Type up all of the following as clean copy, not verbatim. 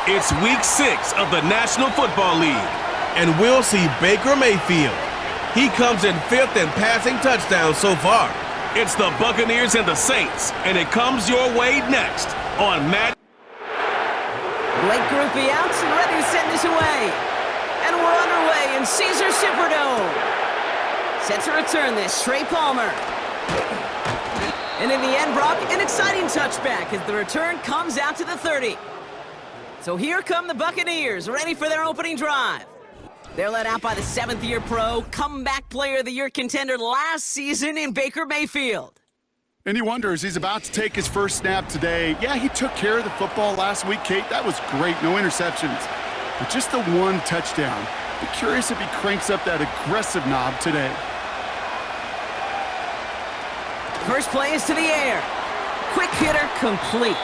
It's week 6 of the National Football League. And we'll see Baker Mayfield. He comes in 5th in passing touchdowns so far. It's the Buccaneers and the Saints, and it comes your way next on MADDEN. Blake Groupie out and ready to send this away. And we're underway in Caesar Superdome. Set to return this, Trey Palmer. And in the end, Brock, an exciting touchback as the return comes out to the 30. So here come the Buccaneers, ready for their opening drive. They're led out by the 7th-year pro, comeback player of the year contender last season in Baker Mayfield. And he wonders, he's about to take his first snap today. Yeah, he took care of the football last week, Kate. That was great, no interceptions. But just the one touchdown. Be curious if he cranks up that aggressive knob today. First play is to the air. Quick hitter complete.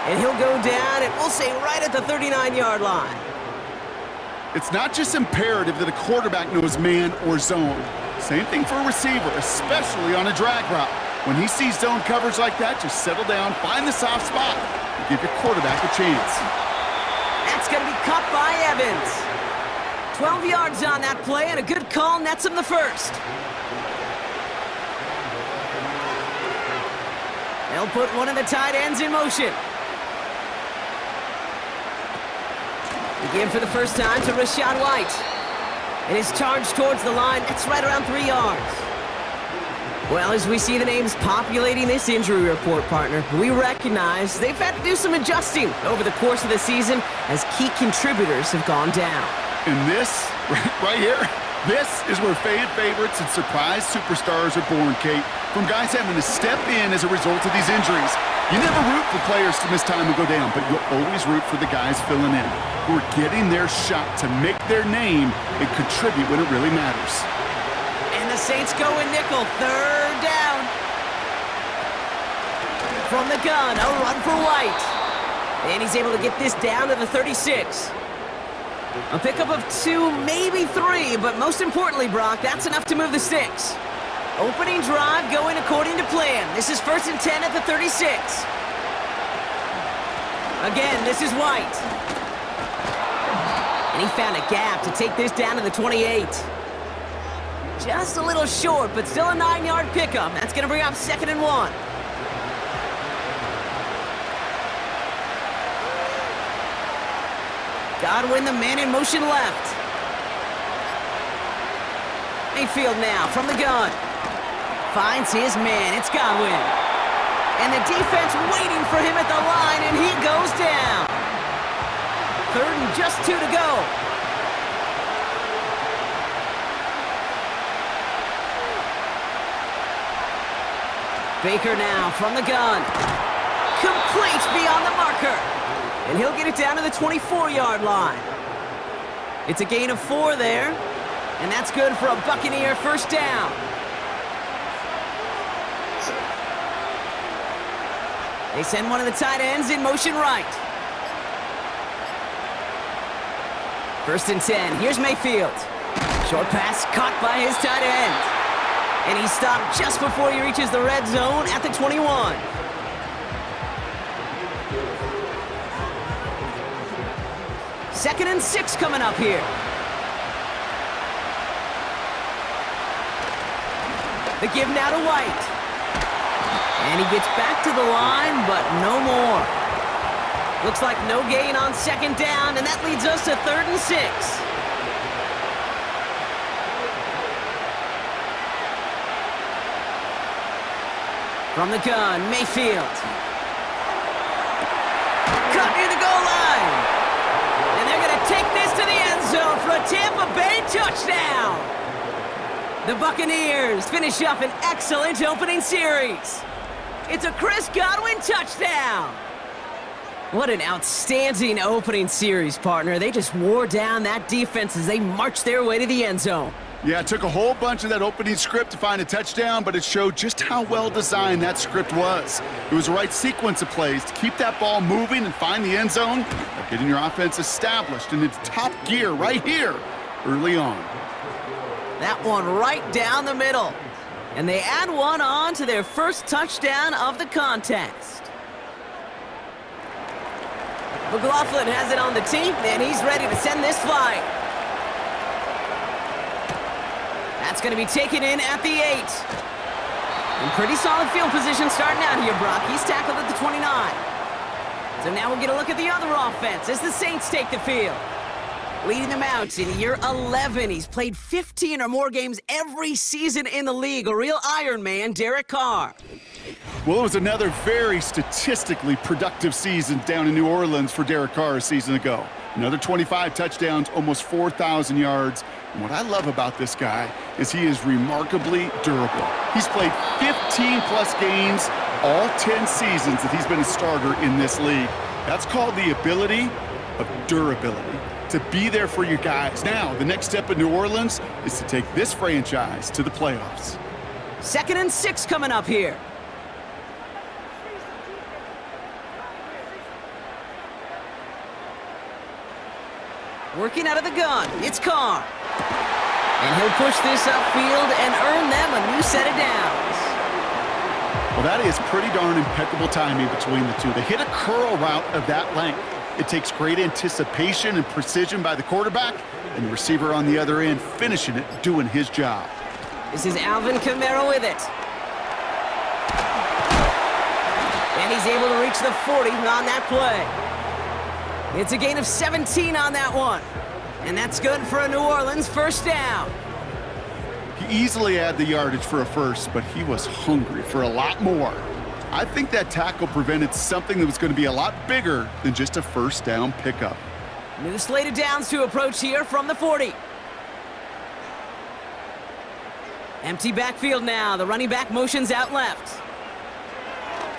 And he'll go down, and we'll say right at the 39-yard line. It's not just imperative that a quarterback knows man or zone. Same thing for a receiver, especially on a drag route. When he sees zone coverage like that, just settle down, find the soft spot, and give your quarterback a chance. That's going to be caught by Evans. 12 yards on that play, and a good call nets him the first. They'll put one of the tight ends in motion. Begin for the first time to Rachaad White. And his charge towards the line, that's right around 3 yards. Well, as we see the names populating this injury report, partner, we recognize they've had to do some adjusting over the course of the season as key contributors have gone down. And this, right here, this is where fan favorites and surprise superstars are born, Kate. From guys having to step in as a result of these injuries. You never root for players to miss time and go down, but you'll always root for the guys filling in, who are getting their shot to make their name and contribute when it really matters. And the Saints go in nickel, 3rd down. From the gun, a run for White. And he's able to get this down to the 36. A pickup of 2, maybe 3, but most importantly, Brock, that's enough to move the sticks. Opening drive going according to plan. This is 1st and 10 at the 36. Again, this is White. And he found a gap to take this down to the 28. Just a little short, but still a 9-yard pickup. That's going to bring up 2nd and 1. Godwin, the man in motion left. Mayfield now from the gun. Finds his man, it's Godwin. And the defense waiting for him at the line, and he goes down. 3rd and just 2 to go. Baker now from the gun. Complete beyond the marker. And he'll get it down to the 24-yard line. It's a gain of 4 there, and that's good for a Buccaneer first down. They send one of the tight ends in motion right. 1st and 10. Here's Mayfield. Short pass caught by his tight end. And he's stopped just before he reaches the red zone at the 21. Second and 6 coming up here. The give now to White. And he gets back to the line, but no more. Looks like no gain on 2nd down, and that leads us to 3rd and 6. From the gun, Mayfield. Cut near the goal line. And they're going to take this to the end zone for a Tampa Bay touchdown. The Buccaneers finish up an excellent opening series. It's a Chris Godwin touchdown. What an outstanding opening series, partner. They just wore down that defense as they marched their way to the end zone. Yeah, it took a whole bunch of that opening script to find a touchdown, but it showed just how well designed that script was. It was the right sequence of plays to keep that ball moving and find the end zone, by getting your offense established in its top gear right here early on. That one right down the middle. And they add one on to their first touchdown of the contest. McLaughlin has it on the tee, and he's ready to send this flight. That's going to be taken in at the 8. In pretty solid field position starting out here, Brock. He's tackled at the 29. So now we'll get a look at the other offense as the Saints take the field. Leading them out in year 11. He's played 15 or more games every season in the league. A real Iron Man, Derek Carr. Well, it was another very statistically productive season down in New Orleans for Derek Carr a season ago. Another 25 touchdowns, almost 4,000 yards. And what I love about this guy is he is remarkably durable. He's played 15-plus games all 10 seasons that he's been a starter in this league. That's called the ability of durability, to be there for your guys. Now, the next step in New Orleans is to take this franchise to the playoffs. 2nd and 6 coming up here. Working out of the gun, it's Carr. And he'll push this upfield and earn them a new set of downs. Well, that is pretty darn impeccable timing between the two. They hit a curl route of that length. It takes great anticipation and precision by the quarterback, and the receiver on the other end finishing it, doing his job. This is Alvin Kamara with it. And he's able to reach the 40 on that play. It's a gain of 17 on that one. And that's good for a New Orleans first down. He easily had the yardage for a first, but he was hungry for a lot more. I think that tackle prevented something that was going to be a lot bigger than just a first down pickup. New slate of downs to approach here from the 40. Empty backfield now. The running back motions out left.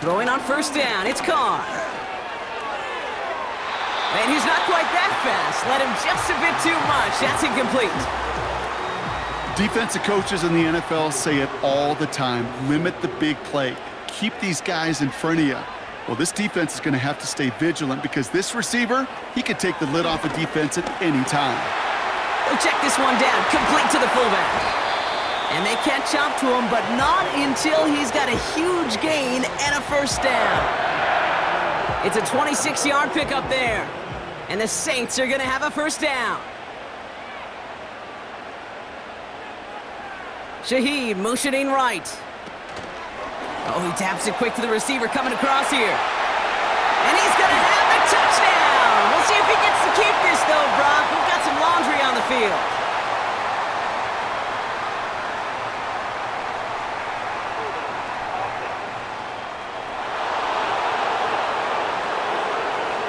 Throwing on first down, it's Carr. And he's not quite that fast. Let him just a bit too much. That's incomplete. Defensive coaches in the NFL say it all the time. Limit the big play. Keep these guys in front of you. Well, this defense is going to have to stay vigilant because this receiver, he could take the lid off a defense at any time. He'll check this one down, complete to the fullback. And they catch up to him, but not until he's got a huge gain and a first down. It's a 26-yard pickup there. And the Saints are going to have a first down. Shaheed motioning right. Oh, he taps it quick to the receiver coming across here. And he's going to have the touchdown. We'll see if he gets to keep this, though, Brock. We've got some laundry on the field.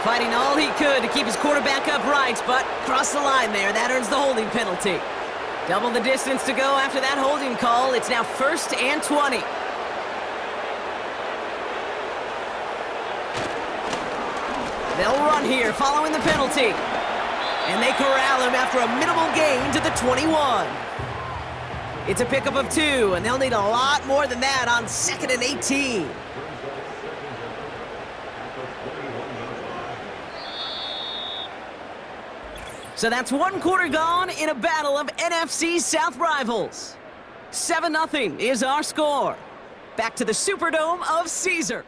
Fighting all he could to keep his quarterback upright, but crossed the line there. That earns the holding penalty. Double the distance to go after that holding call. It's now 1st and 20. They'll run here following the penalty. And they corral him after a minimal gain to the 21. It's a pickup of 2, and they'll need a lot more than that on 2nd and 18. So that's 1 quarter gone in a battle of NFC South rivals. 7-0 is our score. Back to the Superdome of Caesar.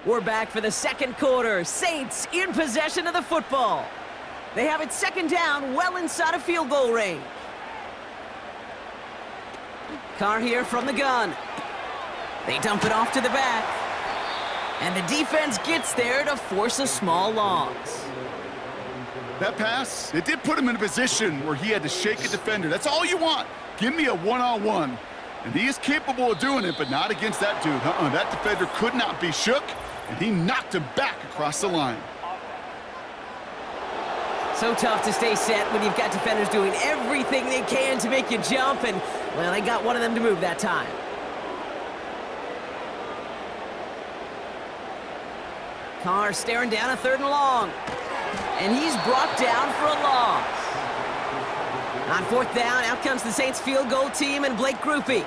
We're back for the 2nd quarter. Saints in possession of the football. They have it 2nd down, well inside of field goal range. Carr here from the gun. They dump it off to the back. And the defense gets there to force a small loss. That pass, it did put him in a position where he had to shake a defender. That's all you want. Give me a one-on-one. And he is capable of doing it, but not against that dude. That defender could not be shook, and he knocked him back across the line. So tough to stay set when you've got defenders doing everything they can to make you jump, and, well, they got one of them to move that time. Carr staring down a 3rd and long. And he's brought down for a loss. On 4th down, out comes the Saints field goal team and Blake Grupe.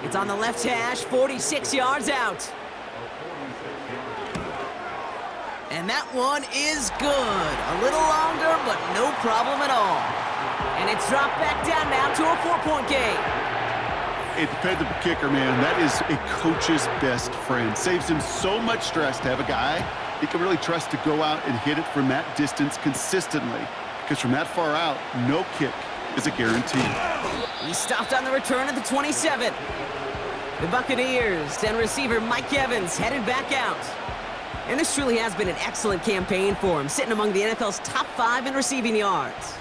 It's on the left hash, 46 yards out. And that one is good. A little longer, but no problem at all. And it's dropped back down now to a 4-point game. A dependable kicker, man, that is a coach's best friend. Saves him so much stress to have a guy he can really trust to go out and hit it from that distance consistently, because from that far out, no kick is a guarantee. He stopped on the return at the 27. The Buccaneers and receiver Mike Evans headed back out. And this truly has been an excellent campaign for him, sitting among the NFL's top 5 in receiving yards.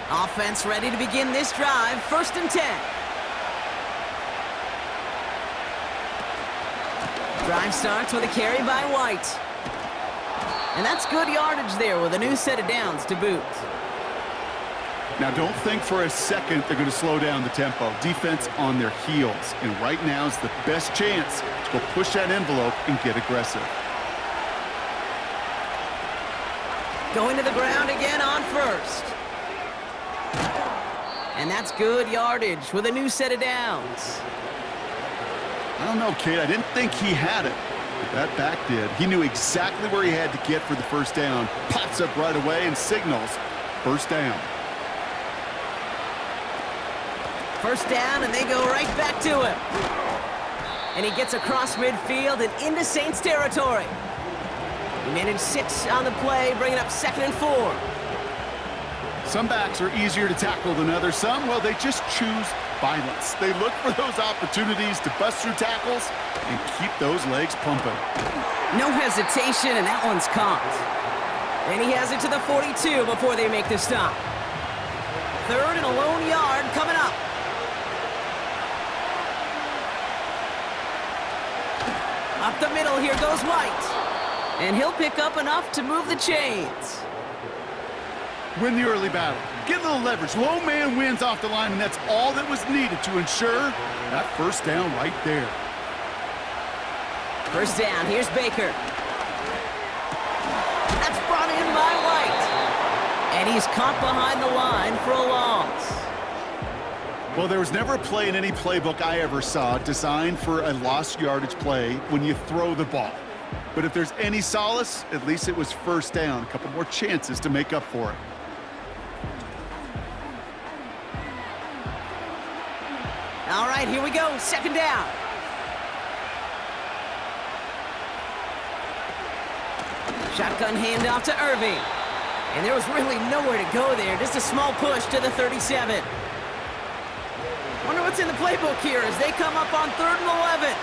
Offense ready to begin this drive, 1st and 10. Drive starts with a carry by White. And that's good yardage there with a new set of downs to boot. Now, don't think for a second they're going to slow down the tempo. Defense on their heels. And right now is the best chance to go push that envelope and get aggressive. Going to the ground again on 1st. And that's good yardage with a new set of downs. I don't know, Kate. I didn't think he had it, but that back did. He knew exactly where he had to get for the 1st down. Pops up right away and signals 1st down. 1st down, and they go right back to him. And he gets across midfield and into Saints territory. He managed 6 on the play, bringing up 2nd and 4. Some backs are easier to tackle than others. Some, well, they just choose violence. They look for those opportunities to bust through tackles and keep those legs pumping. No hesitation, and that one's caught. And he has it to the 42 before they make the stop. 3rd and a lone yard coming up. Up the middle, here goes White. And he'll pick up enough to move the chains. Win the early battle. Get a little leverage. Low man wins off the line, and that's all that was needed to ensure that 1st down right there. 1st down, here's Baker. That's brought in by White. And he's caught behind the line for a loss. Well, there was never a play in any playbook I ever saw designed for a lost yardage play when you throw the ball. But if there's any solace, at least it was 1st down. A couple more chances to make up for it. All right, here we go, 2nd down. Shotgun handoff to Irving. And there was really nowhere to go there, just a small push to the 37. Wonder what's in the playbook here as they come up on 3rd and 11.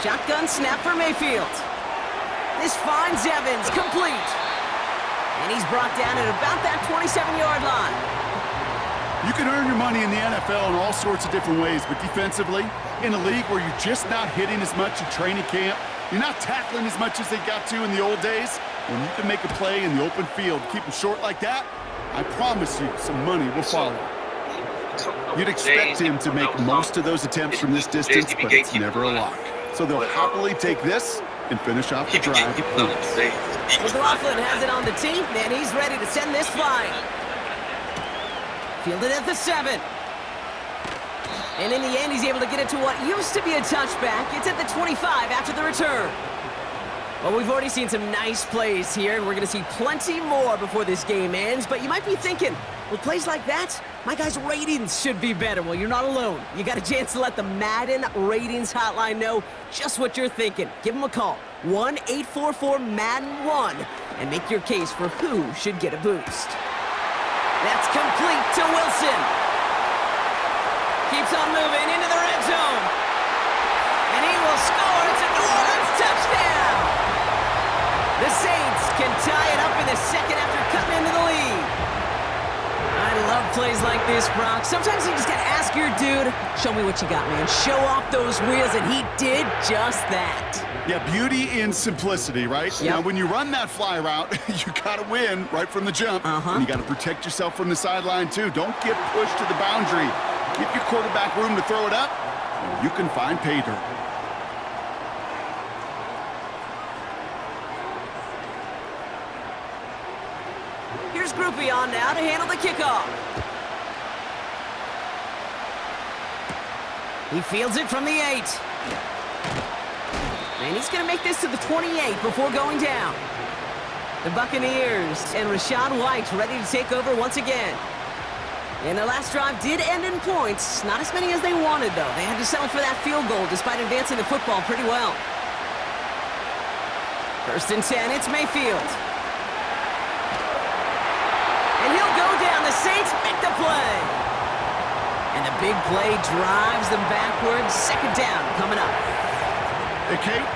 Shotgun snap for Mayfield. This finds Evans, complete. And he's brought down at about that 27-yard line. You can earn your money in the NFL in all sorts of different ways, but defensively, in a league where you're just not hitting as much in training camp, you're not tackling as much as they got to in the old days, when you can make a play in the open field, keep them short like that, I promise you some money will follow. You'd expect him to make most of those attempts from this distance, but it's never a lock. So they'll happily take this and finish off the drive. McLaughlin has it on the tee, and he's ready to send this flying. Fielded at the 7. And in the end, he's able to get it to what used to be a touchback. It's at the 25 after the return. Well, we've already seen some nice plays here, and we're going to see plenty more before this game ends. But you might be thinking, with plays like that, my guys' ratings should be better. Well, you're not alone. You got a chance to let the Madden Ratings Hotline know just what you're thinking. Give them a call, 1-844-MADDEN-1, and make your case for who should get a boost. That's complete to Wilson. Keeps on moving into the red zone. And he will score. It's a New Orleans touchdown. The Saints can tie it up in the 2nd after cutting into the lead. I love plays like this, Brock. Sometimes you just gotta ask your dude, show me what you got, man. Show off those wheels, and he did just that. Yeah, beauty in simplicity, right? Yep. Now, when you run that fly route, you gotta win right from the jump. And you gotta protect yourself from the sideline, too. Don't get pushed to the boundary. Give your quarterback room to throw it up, and you can find pay dirt. Here's Groupie on now to handle the kickoff. He fields it from the 8. And he's going to make this to the 28 before going down. The Buccaneers and Rachaad White ready to take over once again. And their last drive did end in points. Not as many as they wanted, though. They had to settle for that field goal despite advancing the football pretty well. 1st and 10, it's Mayfield. And he'll go down. The Saints make the play. And the big play drives them backwards. 2nd down coming up. Hey, Kate,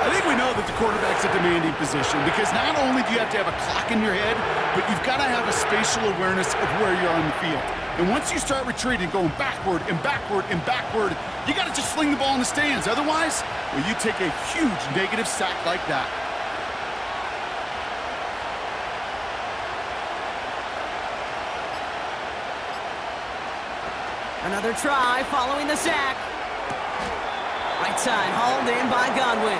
I think we know that the quarterback's a demanding position because not only do you have to have a clock in your head, but you've got to have a spatial awareness of where you're on the field. And once you start retreating, going backward and backward and backward, you got to just fling the ball in the stands. Otherwise, well, you take a huge negative sack like that. Another try following the sack. Right side, hauled in by Godwin.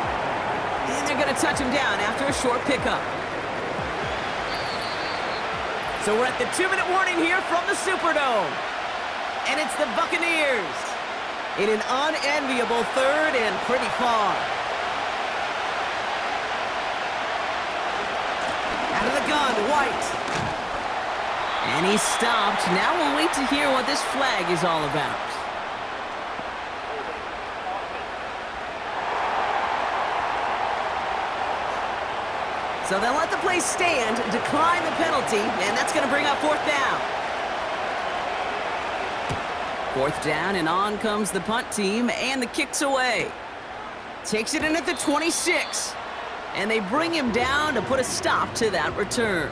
And they're going to touch him down after a short pickup. So we're at the 2-minute warning here from the Superdome. And it's the Buccaneers in an unenviable 3rd and pretty far. Out of the gun, White. And he's stopped. Now we'll wait to hear what this flag is all about. So they'll let the play stand, decline the penalty, and that's going to bring up 4th down. 4th down, and on comes the punt team, and the kick's away. Takes it in at the 26, and they bring him down to put a stop to that return.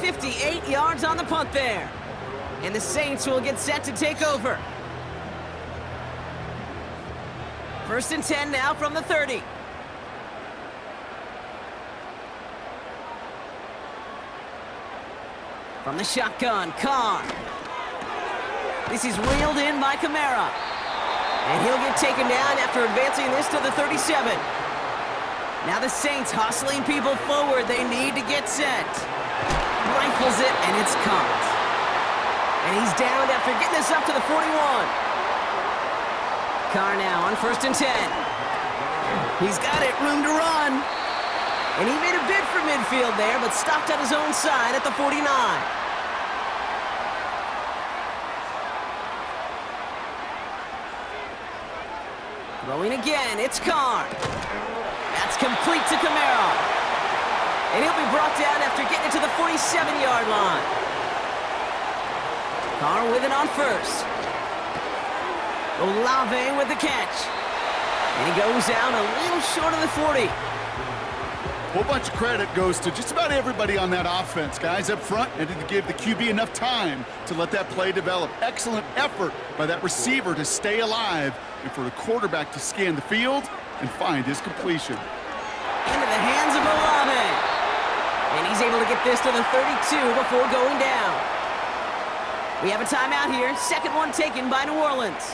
58 yards on the punt there. And the Saints will get set to take over. 1st and 10 now from the 30. From the shotgun, Carr. This is reeled in by Kamara. And he'll get taken down after advancing this to the 37. Now the Saints hustling people forward. They need to get set. Rifles it, and it's caught. And he's downed after getting this up to the 41. Carr now on 1st and 10. He's got it, room to run. And he made a bid for midfield there, but stopped on his own side at the 49. Throwing again, it's Carr. That's complete to Kamara. And he'll be brought down after getting it to the 47-yard line. Carr with it on 1st. Olave with the catch. And he goes down a little short of the 40. A whole bunch of credit goes to just about everybody on that offense. Guys up front needed to give the QB enough time to let that play develop. Excellent effort by that receiver to stay alive and for the quarterback to scan the field and find his completion. Into the hands of Olave. And he's able to get this to the 32 before going down. We have a timeout here. 2nd one taken by New Orleans.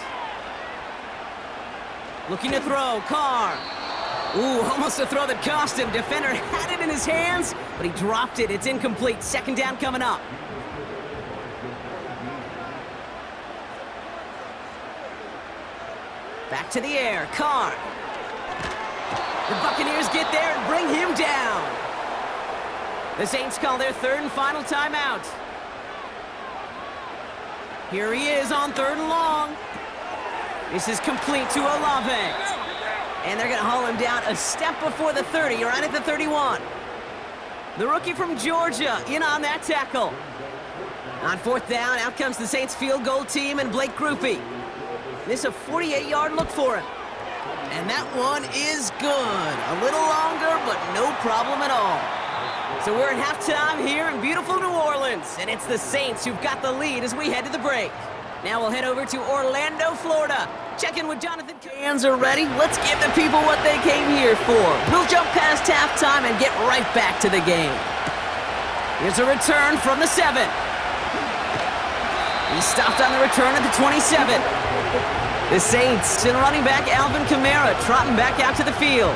Looking to throw, Carr. Ooh, almost a throw that cost him. Defender had it in his hands, but he dropped it. It's incomplete. 2nd down coming up. Back to the air, Carr. The Buccaneers get there and bring him down. The Saints call their 3rd and final timeout. Here he is on 3rd and long. This is complete to Olave. And they're going to haul him down a step before the 30, right at the 31. The rookie from Georgia in on that tackle. On 4th down, out comes the Saints field goal team and Blake Grupe. This is a 48-yard look for him. And that one is good. A little longer, but no problem at all. So we're at halftime here in beautiful New Orleans, and it's the Saints who've got the lead as we head to the break. Now we'll head over to Orlando, Florida. Check in with Jonathan. Fans are ready. Let's give the people what they came here for. We'll jump past halftime and get right back to the game. Here's a return from the 7. He stopped on the return at the 27. The Saints and running back Alvin Kamara trotting back out to the field.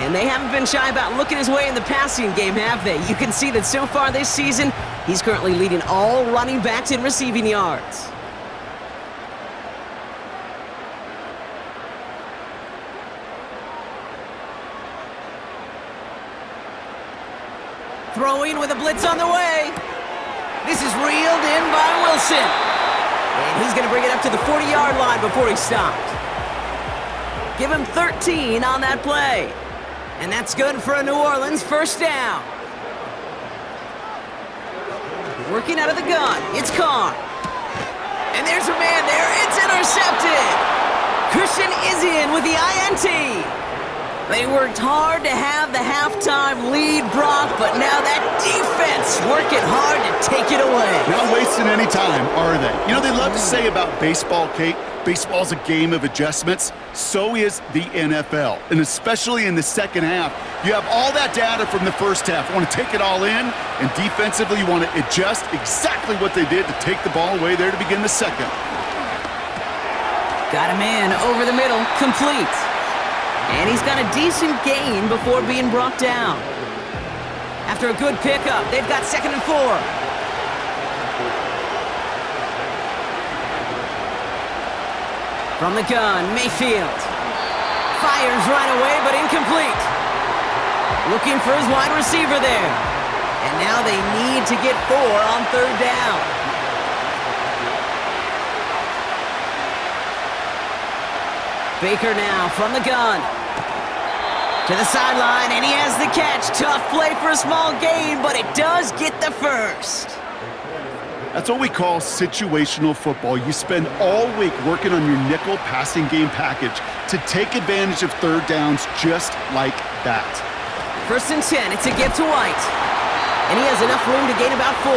And they haven't been shy about looking his way in the passing game, have they? You can see that so far this season, he's currently leading all running backs in receiving yards. Throwing with a blitz on the way. This is reeled in by Wilson. And he's going to bring it up to the 40-yard line before he stopped. Give him 13 on that play. And that's good for a New Orleans first down. Working out of the gun, it's Carr. And there's a man there, it's intercepted. Christian is in with the INT. They worked hard to have the halftime lead, Brock, but now that defense working hard to take it away. Not wasting any time, are they? You know, they love to say about baseball, Kate, baseball's a game of adjustments. So is the NFL, and especially in the second half. You have all that data from the first half. You want to take it all in, and defensively you want to adjust exactly what they did to take the ball away there to begin the second. Got a man over the middle, complete. And he's got a decent gain before being brought down. After a good pickup, they've got 2nd and 4. From the gun, Mayfield. Fires right away, but incomplete. Looking for his wide receiver there. And now they need to get 4 on 3rd down. Baker now from the gun. To the sideline, and he has the catch. Tough play for a small gain, but it does get the first. That's what we call situational football. You spend all week working on your nickel passing game package to take advantage of 3rd downs just like that. 1st and 10, it's a give to White. And he has enough room to gain about 4.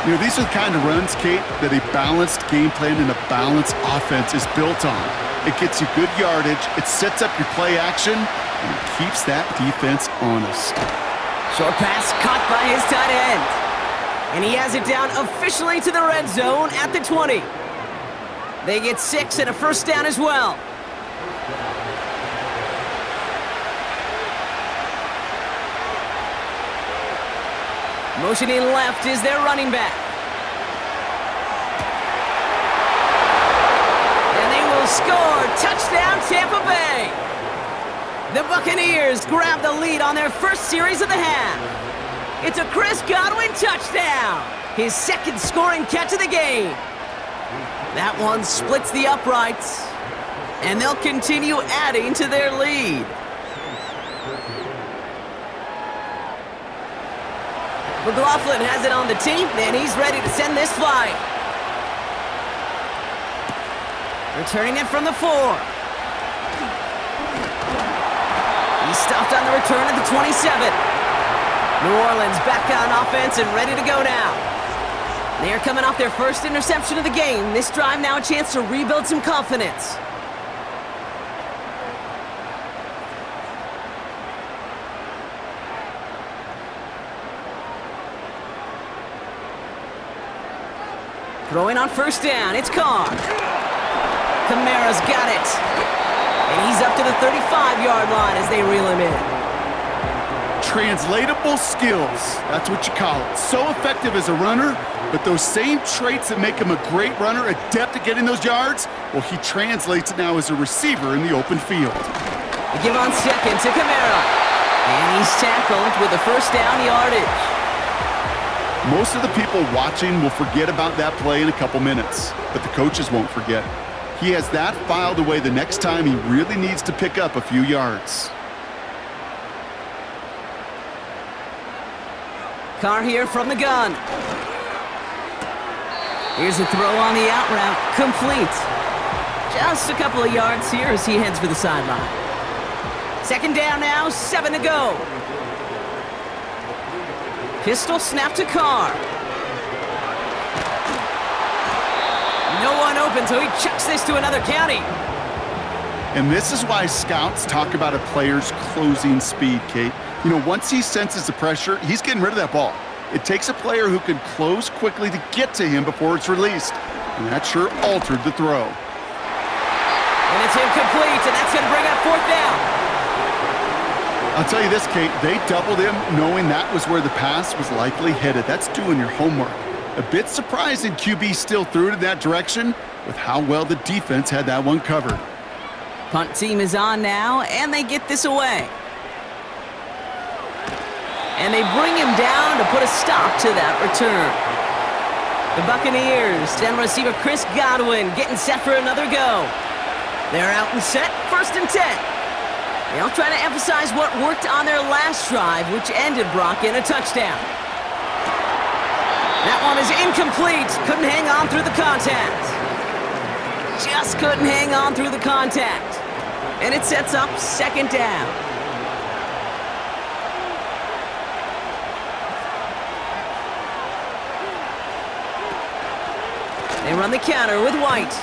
You know, these are the kind of runs, Kate, that a balanced game plan and a balanced offense is built on. It gets you good yardage, it sets up your play action, and it keeps that defense honest. Short pass caught by his tight end. And he has it down officially to the red zone at the 20. They get 6 and a first down as well. Motioning left is their running back. And they will score. Touchdown, Tampa Bay. The Buccaneers grab the lead on their first series of the half. It's a Chris Godwin touchdown. His 2nd scoring catch of the game. That one splits the uprights. And they'll continue adding to their lead. McLaughlin has it on the tee, and he's ready to send this flight. Returning it from the 4. He stopped on the return at the 27. New Orleans back on offense and ready to go now. They are coming off their first interception of the game. This drive now a chance to rebuild some confidence. Throwing on first down, it's Carr. Kamara's got it. And he's up to the 35-yard line as they reel him in. Translatable skills, that's what you call it. So effective as a runner, but those same traits that make him a great runner, adept at getting those yards, well, he translates it now as a receiver in the open field. They give on 2nd to Kamara. And he's tackled with the first down yardage. Most of the people watching will forget about that play in a couple minutes, but the coaches won't forget. He has that filed away the next time he really needs to pick up a few yards. Carr here from the gun. Here's a throw on the out route, complete. Just a couple of yards here as he heads for the sideline. 2nd down now, 7 to go. Pistol snap to Carr. No one open, so he chucks this to another county. And this is why scouts talk about a player's closing speed, Kate. You know, once he senses the pressure, he's getting rid of that ball. It takes a player who can close quickly to get to him before it's released. And that sure altered the throw. And it's incomplete, and that's going to bring up 4th down. I'll tell you this, Kate, they doubled him knowing that was where the pass was likely headed. That's doing your homework. A bit surprising QB still threw it in that direction with how well the defense had that one covered. Punt team is on now, and they get this away. And they bring him down to put a stop to that return. The Buccaneers send receiver Chris Godwin getting set for another go. They're out and set, 1st and 10. They'll try to emphasize what worked on their last drive, which ended Brock in a touchdown. That one is incomplete. Couldn't hang on through the contact. Just couldn't hang on through the contact. And it sets up 2nd down. They run the counter with White.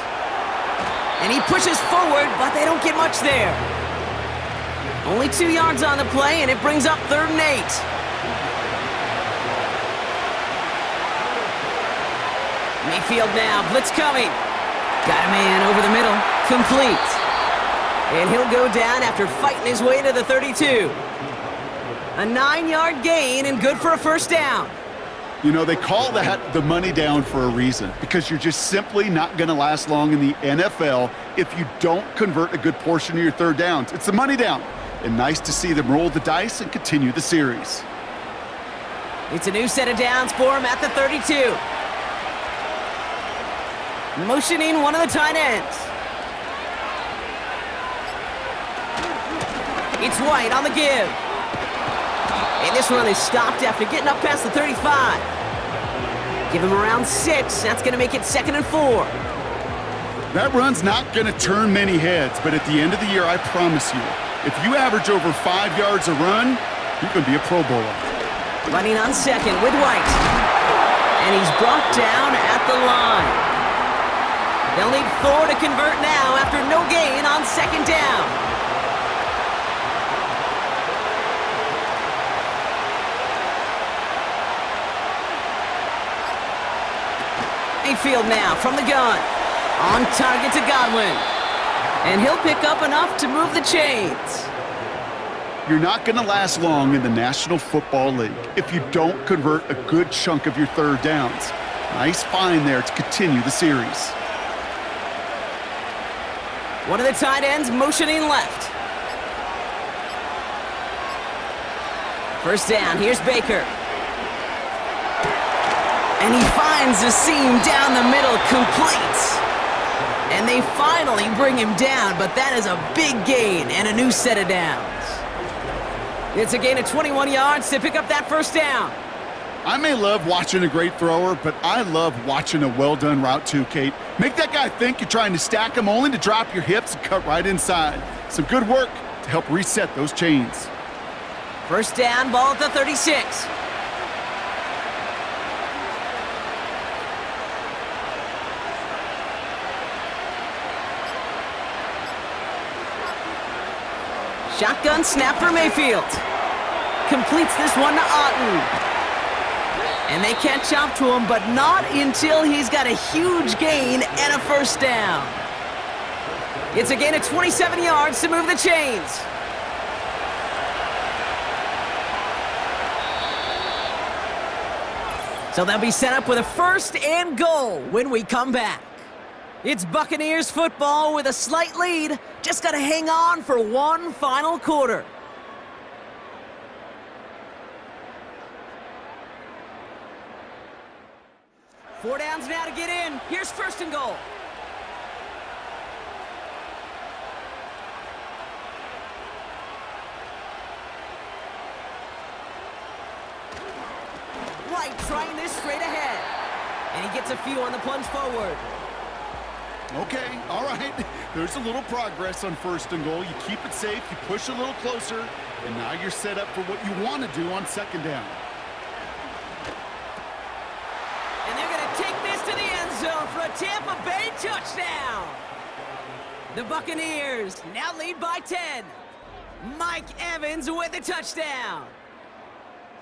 And he pushes forward, but they don't get much there. Only 2 yards on the play, and it brings up 3rd and 8. Mayfield now, blitz coming. Got a man over the middle, complete. And he'll go down after fighting his way to the 32. A 9-yard gain and good for a 1st down. You know, they call that the money down for a reason, because you're just simply not going to last long in the NFL if you don't convert a good portion of your 3rd downs. It's the money down. And nice to see them roll the dice and continue the series. It's a new set of downs for him at the 32. Motioning one of the tight ends. It's White on the give. And this run is stopped after getting up past the 35. Give him around 6. That's going to make it 2nd and 4. That run's not going to turn many heads, but at the end of the year, I promise you, if you average over 5 yards a run, you're going to be a Pro Bowler. Running on 2nd with White. And he's brought down at the line. They'll need 4 to convert now after no gain on 2nd down. Mayfield now from the gun. On target to Godwin. And he'll pick up enough to move the chains. You're not going to last long in the National Football League if you don't convert a good chunk of your 3rd downs. Nice find there to continue the series. One of the tight ends motioning left. 1st down, here's Baker. And he finds the seam down the middle, complete. And they finally bring him down, but that is a big gain and a new set of downs. It's a gain of 21 yards to pick up that 1st down. I may love watching a great thrower, but I love watching a well-done route too, Kate. Make that guy think you're trying to stack him only to drop your hips and cut right inside. Some good work to help reset those chains. 1st down, ball at the 36. Shotgun snap for Mayfield. Completes this one to Otten. And they catch up to him, but not until he's got a huge gain and a 1st down. It's a gain of 27 yards to move the chains. So they'll be set up with a 1st and goal when we come back. It's Buccaneers football with a slight lead. Just got to hang on for one final quarter. Four downs now to get in. Here's 1st and goal. White trying this straight ahead. And he gets a few on the plunge forward. Okay, all right. There's a little progress on 1st and goal. You keep it safe, you push a little closer, and now you're set up for what you want to do on 2nd down. And they're going to take this to the end zone for a Tampa Bay touchdown. The Buccaneers now lead by 10. Mike Evans with the touchdown.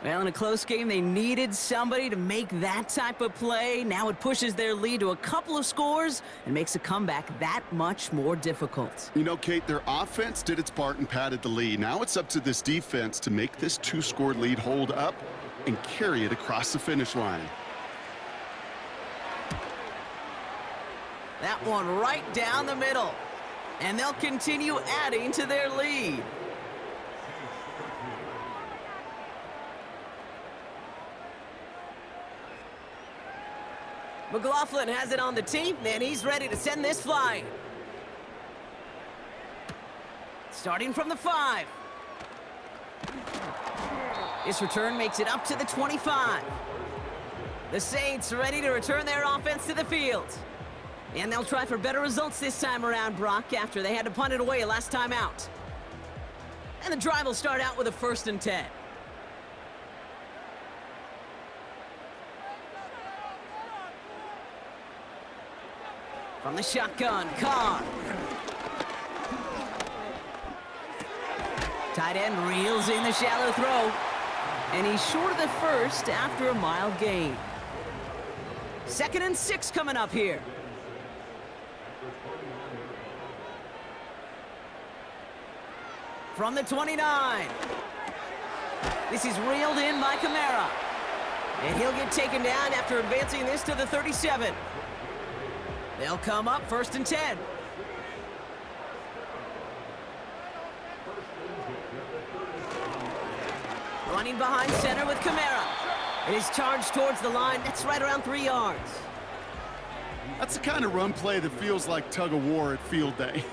Well, in a close game, they needed somebody to make that type of play. Now it pushes their lead to a couple of scores and makes a comeback that much more difficult. You know, Kate, their offense did its part and padded the lead. Now it's up to this defense to make this 2-score lead hold up and carry it across the finish line. That one right down the middle. And they'll continue adding to their lead. McLaughlin has it on the tee, and he's ready to send this flying. Starting from the 5. This return makes it up to the 25. The Saints ready to return their offense to the field. And they'll try for better results this time around, Brock, after they had to punt it away last time out. And the drive will start out with a 1st and 10. From the shotgun, Carr. Tight end reels in the shallow throw. And he's short of the 1st after a mild gain. 2nd and 6 coming up here. From the 29. This is reeled in by Kamara. And he'll get taken down after advancing this to the 37. They'll come up 1st and 10. Running behind center with Kamara. It is charged towards the line. That's right around 3 yards. That's the kind of run play that feels like tug-of-war at field day.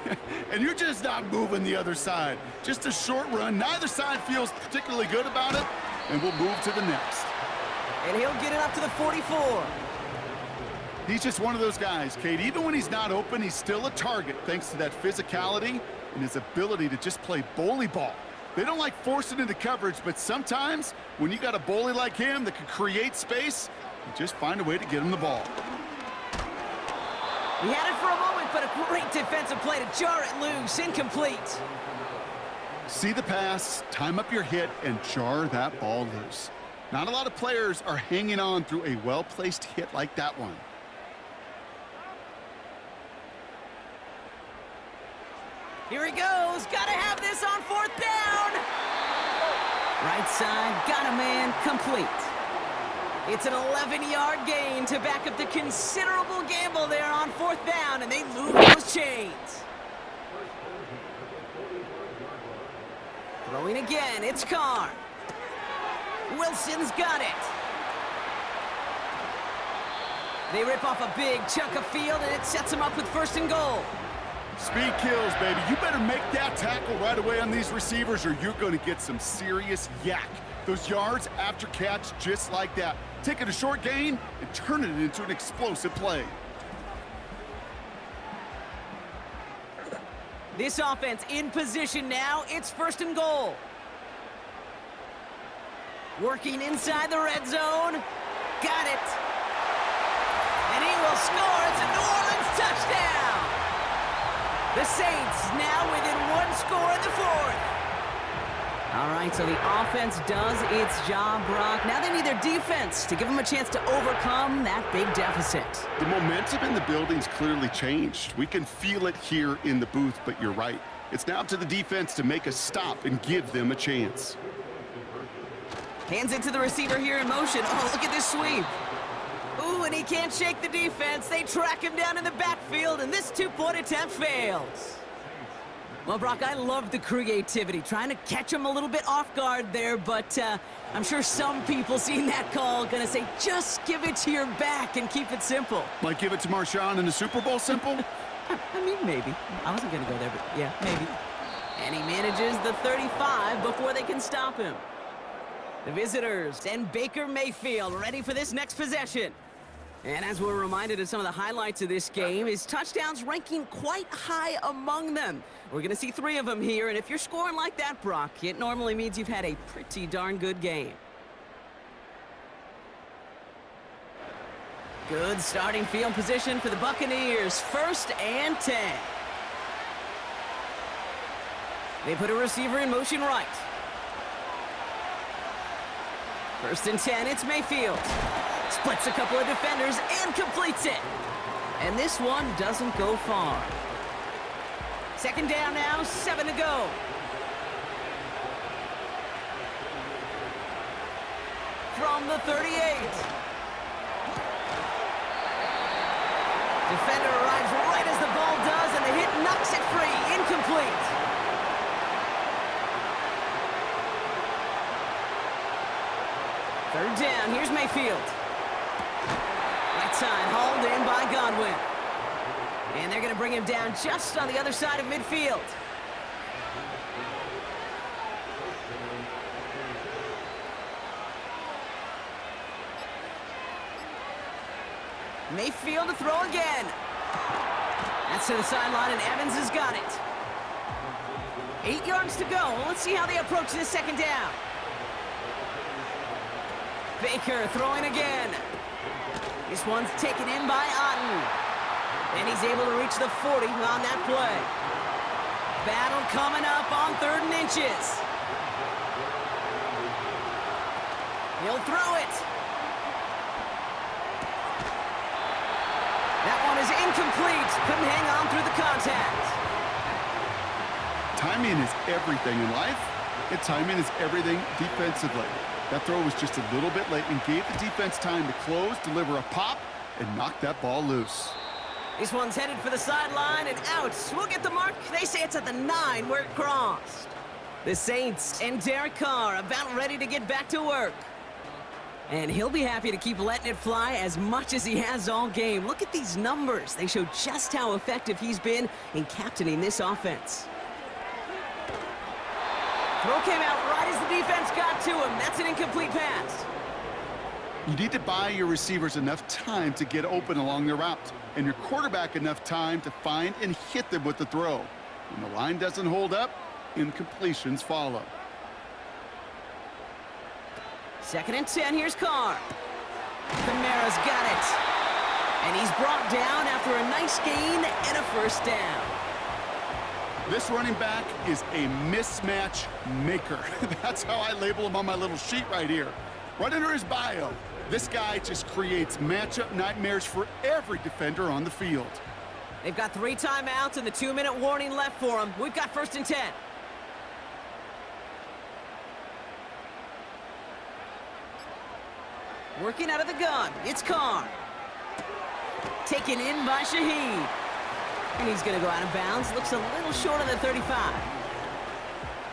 And you're just not moving the other side. Just a short run. Neither side feels particularly good about it. And we'll move to the next. And he'll get it up to the 44. He's just one of those guys, Kate. Even when he's not open, he's still a target thanks to that physicality and his ability to just play bully ball. They don't like forcing into coverage, but sometimes when you got a bully like him that can create space, you just find a way to get him the ball. He had it for a moment, but a great defensive play to jar it loose. Incomplete. See the pass, time up your hit, and jar that ball loose. Not a lot of players are hanging on through a well-placed hit like that one. Here he goes. Got to have this on 4th down. Right side, got a man, complete. It's an 11-yard gain to back up the considerable gamble there on 4th down, and they move those chains. Throwing again, it's Carr. Wilson's got it. They rip off a big chunk of field, and it sets them up with 1st and goal. Speed kills, baby. You better make that tackle right away on these receivers or you're going to get some serious yak. Those yards after catch just like that. Taking a short gain and turning it into an explosive play. This offense in position now. It's 1st and goal. Working inside the red zone. Got it. And he will score. It's a New Orleans touchdown. The Saints now within 1 score in the 4th. All right, so the offense does its job, Brock. Now they need their defense to give them a chance to overcome that big deficit. The momentum in the building's clearly changed. We can feel it here in the booth, but you're right. It's now up to the defense to make a stop and give them a chance. Hands it to the receiver here in motion. Oh, look at this sweep. Ooh, and he can't shake the defense. They track him down in the backfield, and this 2-point attempt fails. Well, Brock, I love the creativity, trying to catch him a little bit off guard there, but I'm sure some people seeing that call going to say, just give it to your back and keep it simple. Like give it to Marshawn in the Super Bowl simple? I mean, maybe. I wasn't going to go there, but yeah, maybe. And he manages the 35 before they can stop him. The visitors and Baker Mayfield ready for this next possession. And as we're reminded of some of the highlights of this game, his touchdowns ranking quite high among them. We're going to see 3 of them here, and if you're scoring like that, Brock, it normally means you've had a pretty darn good game. Good starting field position for the Buccaneers. 1st and 10. They put a receiver in motion right. 1st and 10, it's Mayfield. Splits a couple of defenders and completes it. And this one doesn't go far. 2nd down now, 7 to go. From the 38. Defender arrives right as the ball does, and the hit knocks it free. Incomplete. Third down, here's Mayfield. Right side, Hall Godwin. And they're going to bring him down just on the other side of midfield. Mayfield to throw again. That's to the sideline, and Evans has got it. 8 yards to go. Let's see how they approach this second down. Baker throwing again. This one's taken in by Otten. And he's able to reach the 40 on that play. Battle coming up on 3rd and inches. He'll throw it. That one is incomplete. Couldn't hang on through the contact. Timing is everything in life, and timing is everything defensively. That throw was just a little bit late and gave the defense time to close, deliver a pop, and knock that ball loose. This one's headed for the sideline and out. We'll get the mark. They say it's at the 9 where it crossed. The Saints and Derek Carr about ready to get back to work. And he'll be happy to keep letting it fly as much as he has all game. Look at these numbers. They show just how effective he's been in captaining this offense. Throw came out right as the defense got to him. That's an incomplete pass. You need to buy your receivers enough time to get open along their route, and your quarterback enough time to find and hit them with the throw. When the line doesn't hold up, incompletions follow. 2nd and 10, here's Carr. Kamara's got it. And he's brought down after a nice gain and a first down. This running back is a mismatch maker. That's how I label him on my little sheet right here. Right under his bio, this guy just creates matchup nightmares for every defender on the field. They've got 3 timeouts and the 2-minute warning left for them. We've got 1st and 10. Working out of the gun, it's Carr. Taken in by Shaheed. And he's going to go out of bounds. Looks a little short of the 35.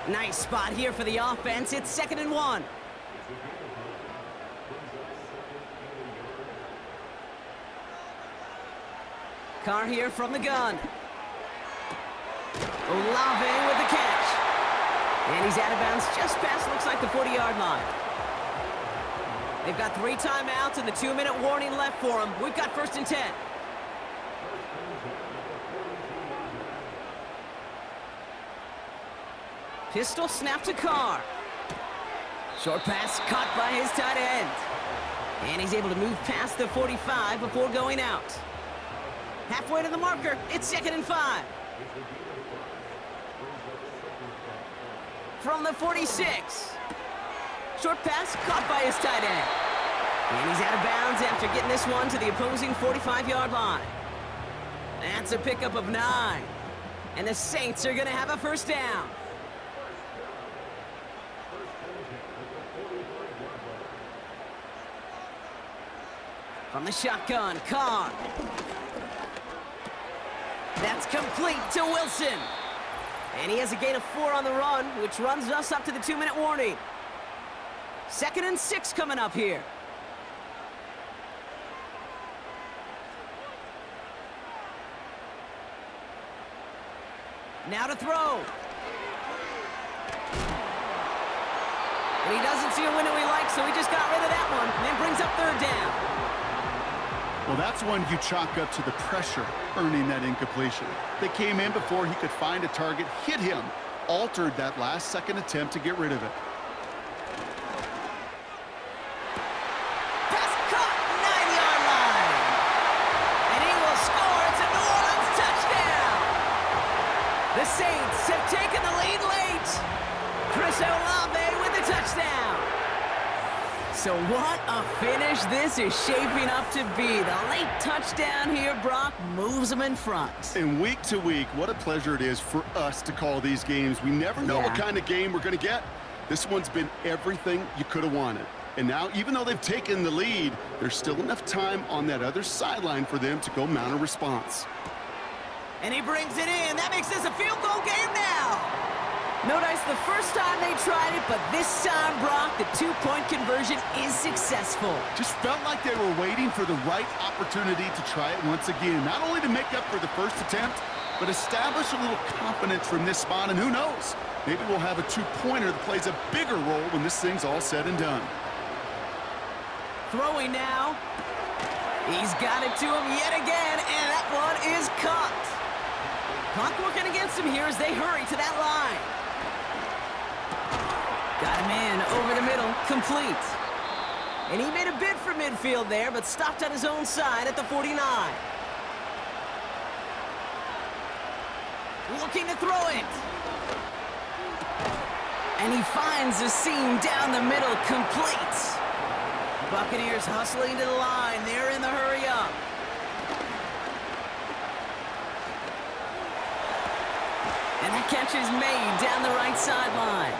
Nice spot here for the offense. It's 2nd and 1. Carr here from the gun. Olave with the catch. And he's out of bounds just past, looks like, the 40-yard line. They've got 3 timeouts and the 2-minute warning left for them. We've got 1st and 10. Pistol snap to Carr. Short pass caught by his tight end. And he's able to move past the 45 before going out. Halfway to the marker, it's 2nd and 5. From the 46. Short pass caught by his tight end. And he's out of bounds after getting this one to the opposing 45-yard line. That's a pickup of 9. And the Saints are going to have a first down. From the shotgun, Carr. That's complete to Wilson. And he has a gain of 4 on the run, which runs us up to the 2-minute warning. 2nd and 6 coming up here. Now to throw. And he doesn't see a window he likes, so he just got rid of that one. And then brings up 3rd down. Well, that's one you chalk up to the pressure earning that incompletion. They came in before he could find a target, hit him, altered that last-second attempt to get rid of it. Pass caught, 9-yard line. And he will score. It's a New Orleans touchdown. The Saints have taken the lead late. Chris Olave with the touchdown. So what a finish this is shaping up to be. The late touchdown here, Brock, moves them in front. And week to week, what a pleasure it is for us to call these games. We never know what kind of game we're going to get. This one's been everything you could have wanted. And now, even though they've taken the lead, there's still enough time on that other sideline for them to go mount a response. And he brings it in. That makes this a field goal game now. No dice the first time they tried it, but this time, Brock, the two-point conversion is successful. Just felt like they were waiting for the right opportunity to try it once again. Not only to make up for the first attempt, but establish a little confidence from this spot. And who knows, maybe we'll have a two-pointer that plays a bigger role when this thing's all said and done. Throwing now. He's got it to him yet again, and that one is caught. Clock working against him here as they hurry to that line. Got him in over the middle, complete. And he made a bid for midfield there, but stopped on his own side at the 49. Looking to throw it. And he finds a seam down the middle, complete. Buccaneers hustling to the line. They're in the hurry up. And that catch is made down the right sideline.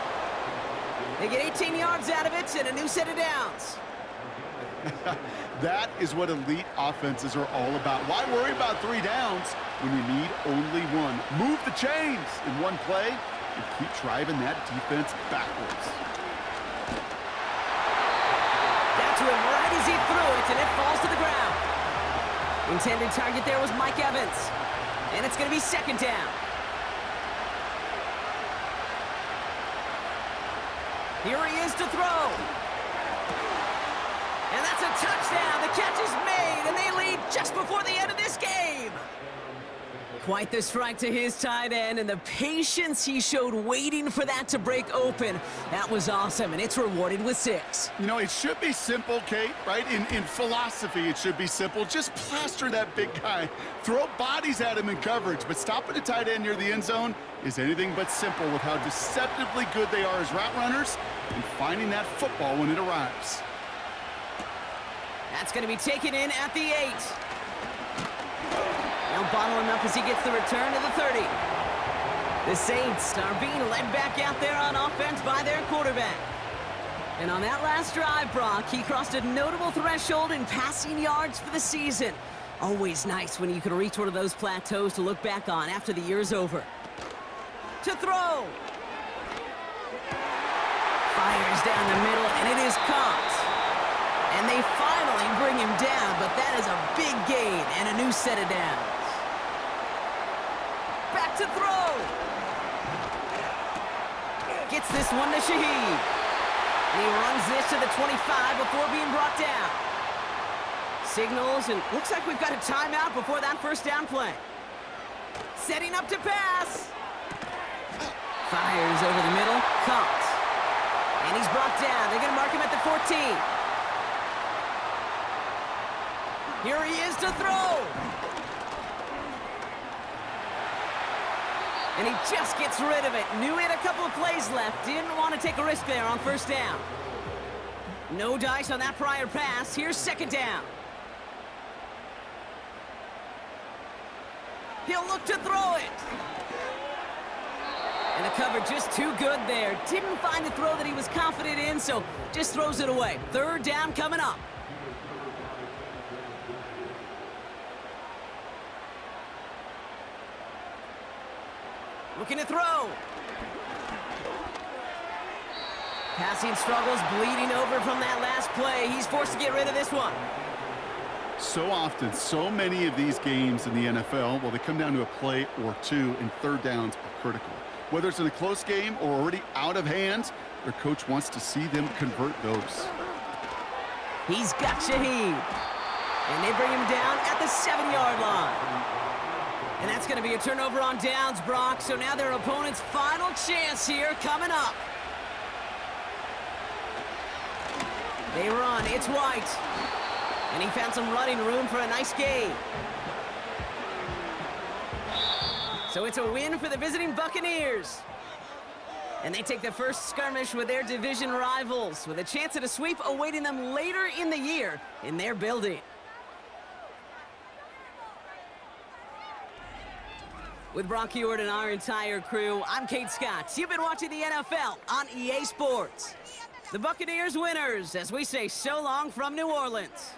They get 18 yards out of it and a new set of downs. That is what elite offenses are all about. Why worry about 3 downs when you need only one? Move the chains in one play and keep driving that defense backwards. Got to him right as he threw it, and it falls to the ground. Intended target there was Mike Evans. And it's going to be second down. Here he is to throw. And that's a touchdown. The catch is made, and they lead just before the end of this game. Quite the strike to his tight end, and the patience he showed waiting for that to break open. That was awesome, and it's rewarded with 6. You know, it should be simple, Kate, right? In philosophy, it should be simple. Just plaster that big guy. Throw bodies at him in coverage, but stopping a tight end near the end zone is anything but simple with how deceptively good they are as route runners and finding that football when it arrives. That's going to be taken in at the 8. They'll bottle him up as he gets the return to the 30. The Saints are being led back out there on offense by their quarterback. And on that last drive, Brock, he crossed a notable threshold in passing yards for the season. Always nice when you can reach one of those plateaus to look back on after the year's over. To throw. Fires down the middle, and it is caught. And they finally bring him down, but that is a big gain and a new set of downs. Back to throw. Gets this one to Shaheed. And he runs this to the 25 before being brought down. Signals, and looks like we've got a timeout before that first down play. Setting up to pass. Fires over the middle, caught. And he's brought down. They're going to mark him at the 14. Here he is to throw. And he just gets rid of it. Knew he had a couple of plays left. Didn't want to take a risk there on first down. No dice on that prior pass. Here's second down. He'll look to throw it. And the cover just too good there. Didn't find the throw that he was confident in, so just throws it away. Third down coming up. Looking to throw. Passing struggles, bleeding over from that last play. He's forced to get rid of this one. So often, so many of these games in the NFL, well, they come down to a play or two, and third downs are critical. Whether it's in a close game or already out of hand, their coach wants to see them convert those. He's got Shaheed. And they bring him down at the 7-yard line. And that's going to be a turnover on downs, Brock. So now their opponent's final chance here coming up. They run. It's White. And he found some running room for a nice gain. So it's a win for the visiting Buccaneers. And they take the first skirmish with their division rivals, with a chance at a sweep awaiting them later in the year in their building. With Brock Heward and our entire crew, I'm Kate Scott. You've been watching the NFL on EA Sports. The Buccaneers winners, as we say so long from New Orleans.